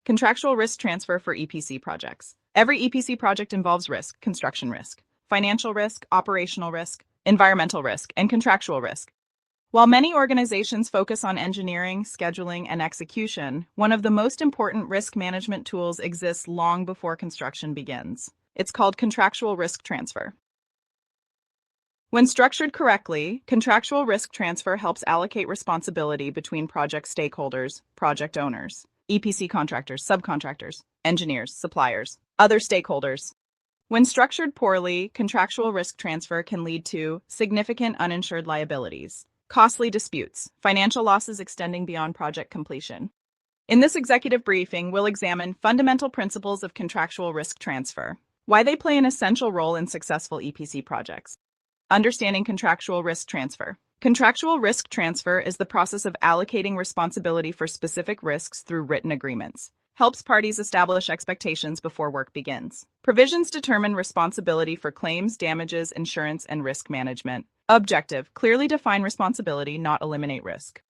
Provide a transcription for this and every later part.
Contractual risk transfer for EPC projects. Every EPC project involves risk: construction risk, financial risk, operational risk, environmental risk, and contractual risk. While many organizations focus on engineering, scheduling, and execution, one of the most important risk management tools exists long before construction begins. It's called contractual risk transfer. When structured correctly, contractual risk transfer helps allocate responsibility between project stakeholders, project owners, EPC contractors, subcontractors, engineers, suppliers, other stakeholders. When structured poorly, contractual risk transfer can lead to significant uninsured liabilities, costly disputes, financial losses extending beyond project completion. In this executive briefing, we'll examine fundamental principles of contractual risk transfer, why they play an essential role in successful EPC projects. Understanding contractual risk transfer. Contractual risk transfer is the process of allocating responsibility for specific risks through written agreements. Helps parties establish expectations before work begins. Provisions determine responsibility for claims, damages, insurance, and risk management. Objective: clearly define responsibility, not eliminate risk.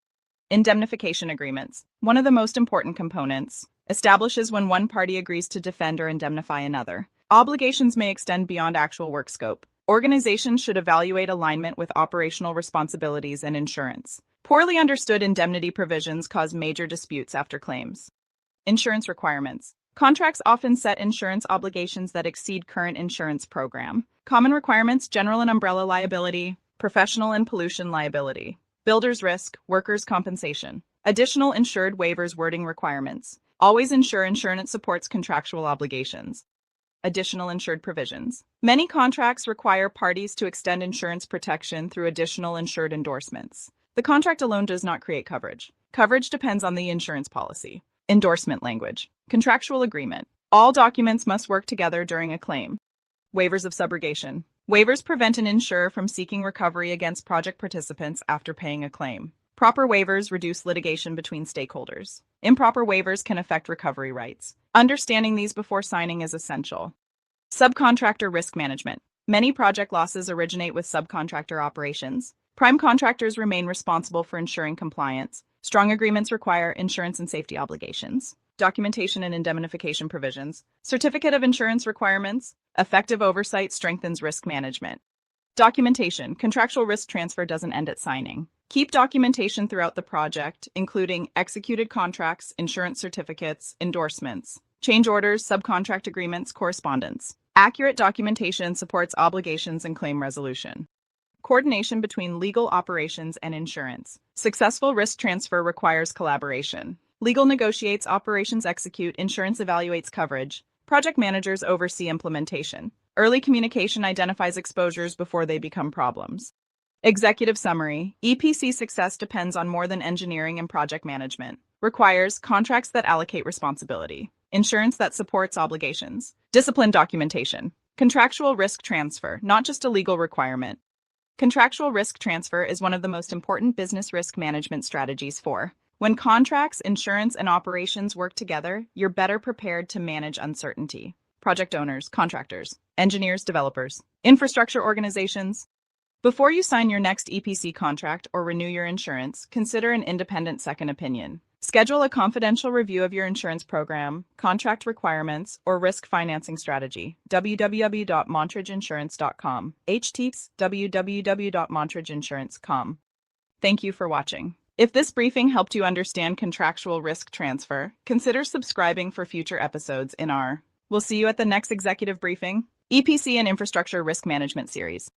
Indemnification agreements. One of the most important components. Establishes when one party agrees to defend or indemnify another. Obligations may extend beyond actual work scope. Organizations should evaluate alignment with operational responsibilities and insurance. Poorly understood indemnity provisions cause major disputes after claims. Insurance requirements. Contracts often set insurance obligations that exceed current insurance program. Common requirements: general and umbrella liability, professional and pollution liability, builder's risk, workers' compensation. Additional insured waivers wording requirements. Always ensure insurance supports contractual obligations. Additional insured provisions. Many contracts require parties to extend insurance protection through additional insured endorsements. The contract alone does not create coverage. Coverage depends on the insurance policy. Endorsement language. Contractual agreement. All documents must work together during a claim. Waivers of subrogation. Waivers prevent an insurer from seeking recovery against project participants after paying a claim. Proper waivers reduce litigation between stakeholders. Improper waivers can affect recovery rights. Understanding these before signing is essential. Subcontractor risk management. Many project losses originate with subcontractor operations. Prime contractors remain responsible for ensuring compliance. Strong agreements require insurance and safety obligations. Documentation and indemnification provisions. Certificate of insurance requirements. Effective oversight strengthens risk management. Documentation. Contractual risk transfer doesn't end at signing. Keep documentation throughout the project, including executed contracts, insurance certificates, endorsements, change orders, subcontract agreements, correspondence. Accurate documentation supports obligations and claim resolution. Coordination between legal operations and insurance. Successful risk transfer requires collaboration. Legal negotiates, operations execute, insurance evaluates coverage. Project managers oversee implementation. Early communication identifies exposures before they become problems. Executive summary. EPC success depends on more than engineering and project management. Requires contracts that allocate responsibility. Insurance that supports obligations. Disciplined documentation. Contractual risk transfer, not just a legal requirement. Contractual risk transfer is one of the most important business risk management strategies for. When contracts, insurance, and operations work together, you're better prepared to manage uncertainty. Project owners, contractors, engineers, developers, infrastructure organizations. Before you sign your next EPC contract or renew your insurance, consider an independent second opinion. Schedule a confidential review of your insurance program, contract requirements, or risk financing strategy. www.montridgeinsurance.com. HTTPS www.montridgeinsurance.com. Thank you for watching. If this briefing helped you understand contractual risk transfer, consider subscribing for future episodes in our We'll see you at the next executive briefing, EPC and Infrastructure Risk Management series.